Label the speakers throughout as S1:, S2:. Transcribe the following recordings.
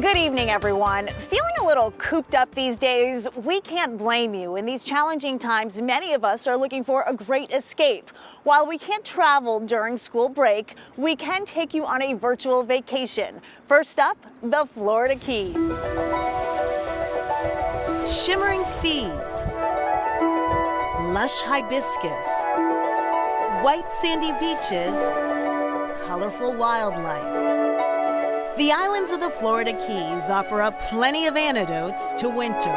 S1: Good evening, everyone. Feeling a little cooped up these days? We can't blame you. In these challenging times, many of us are looking for a great escape. While we can't travel during school break, we can take you on a virtual vacation. First up, the Florida Keys.
S2: Shimmering seas, lush hibiscus, white sandy beaches, colorful wildlife. The islands of the Florida Keys offer up plenty of antidotes to winter.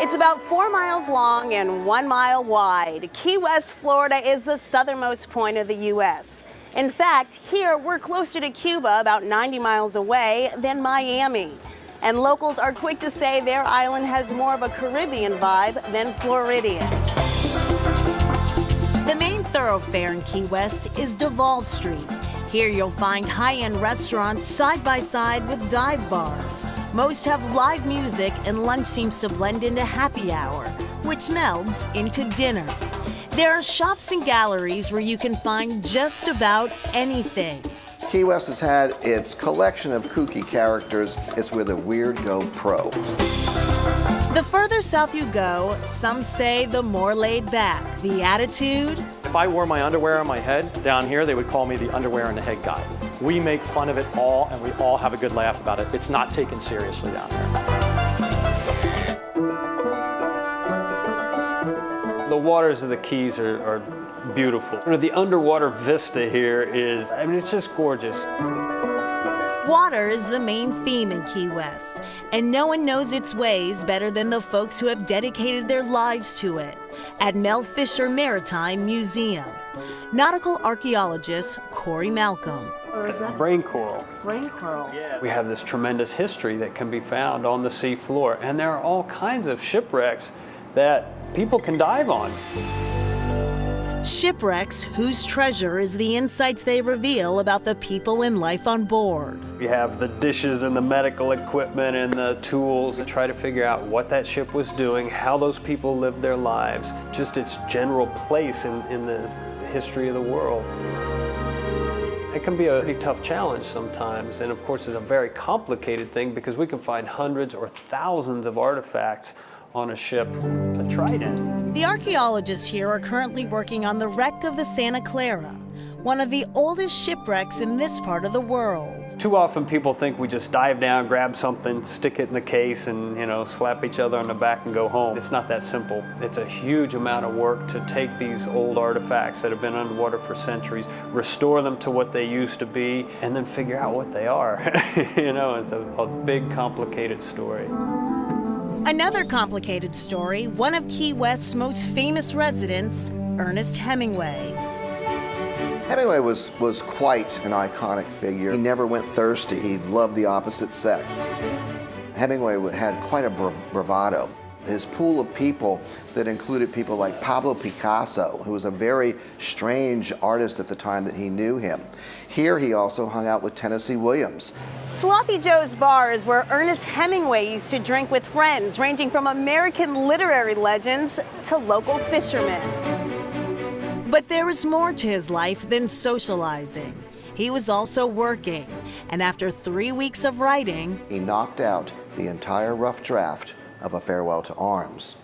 S1: It's about 4 miles long and 1 mile wide. Key West, Florida is the southernmost point of the U.S. In fact, here we're closer to Cuba, about 90 miles away, than Miami. And locals are quick to say their island has more of a Caribbean vibe than Floridian.
S2: The main thoroughfare in Key West is Duval Street. Here you'll find high-end restaurants side by side with dive bars. Most have live music, and lunch seems to blend into happy hour, which melds into dinner. There are shops and galleries where you can find just about anything.
S3: Key West has had its collection of kooky characters. It's where the weird go pro.
S2: The further south you go, some say the more laid back. The attitude?
S4: If I wore my underwear on my head down here, they would call me the underwear on the head guy. We make fun of it all, and we all have a good laugh about it. It's not taken seriously down here. The waters of the Keys are beautiful. The underwater vista here is, it's just gorgeous.
S2: Water is the main theme in Key West, and no one knows its ways better than the folks who have dedicated their lives to it. At Mel Fisher Maritime Museum, nautical archaeologist Corey Malcolm.
S1: Or is that
S4: brain coral?
S1: brain coral?
S4: Yeah. We have this tremendous history that can be found on the sea floor, and there are all kinds of shipwrecks that people can dive on.
S2: Shipwrecks whose treasure is the insights they reveal about the people and life on board.
S4: We have the dishes and the medical equipment and the tools to try to figure out what that ship was doing, how those people lived their lives, just its general place in the history of the world. It can be a pretty tough challenge sometimes, and of course it's a very complicated thing because we can find hundreds or thousands of artifacts on a ship, the Trident.
S2: The archaeologists here are currently working on the wreck of the Santa Clara, one of the oldest shipwrecks in this part of the world.
S4: Too often people think we just dive down, grab something, stick it in the case, and slap each other on the back and go home. It's not that simple. It's a huge amount of work to take these old artifacts that have been underwater for centuries, restore them to what they used to be, and then figure out what they are. It's a big, complicated story.
S2: Another complicated story, one of Key West's most famous residents, Ernest Hemingway.
S3: Hemingway was quite an iconic figure. He never went thirsty. He loved the opposite sex. Hemingway had quite a bravado. His pool of people that included people like Pablo Picasso, who was a very strange artist at the time that he knew him. Here he also hung out with Tennessee Williams.
S1: Sloppy Joe's Bar is where Ernest Hemingway used to drink with friends, ranging from American literary legends to local fishermen.
S2: But there was more to his life than socializing. He was also working, and after 3 weeks of writing,
S3: he knocked out the entire rough draft of A Farewell to Arms.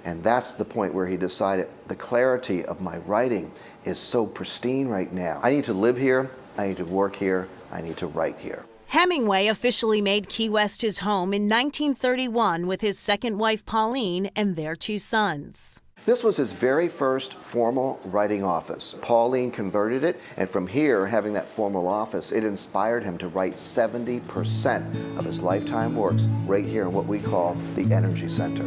S3: And that's the point where he decided the clarity of my writing is so pristine right now. I need to live here, I need to work here, I need to write here.
S2: Hemingway officially made Key West his home in 1931 with his second wife Pauline and their 2 sons.
S3: This was his very first formal writing office. Pauline converted it, and from here, having that formal office, it inspired him to write 70% of his lifetime works right here in what we call the Energy Center.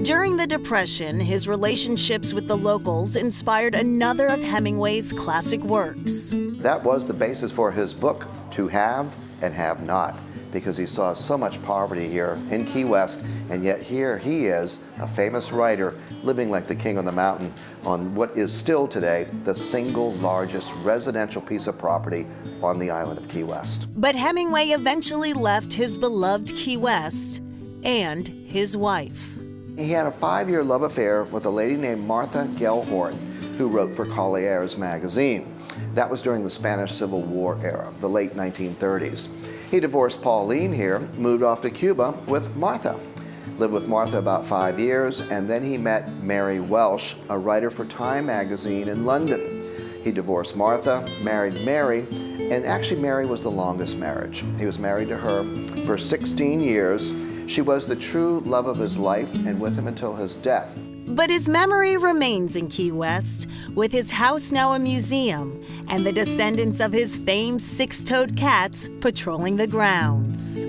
S2: During the Depression, his relationships with the locals inspired another of Hemingway's classic works.
S3: That was the basis for his book, To Have and Have Not, because he saw so much poverty here in Key West, and yet here he is, a famous writer, living like the king on the mountain on what is still today the single largest residential piece of property on the island of Key West.
S2: But Hemingway eventually left his beloved Key West and his wife.
S3: He had a 5-year love affair with a lady named Martha Gellhorn, who wrote for Collier's magazine. That was during the Spanish Civil War era, the late 1930s. He divorced Pauline here, moved off to Cuba with Martha. Lived with Martha about 5 years, and then he met Mary Welsh, a writer for Time magazine in London. He divorced Martha, married Mary, and actually Mary was the longest marriage. He was married to her for 16 years. She was the true love of his life and with him until his death.
S2: But his memory remains in Key West, with his house now a museum and the descendants of his famed six-toed cats patrolling the grounds.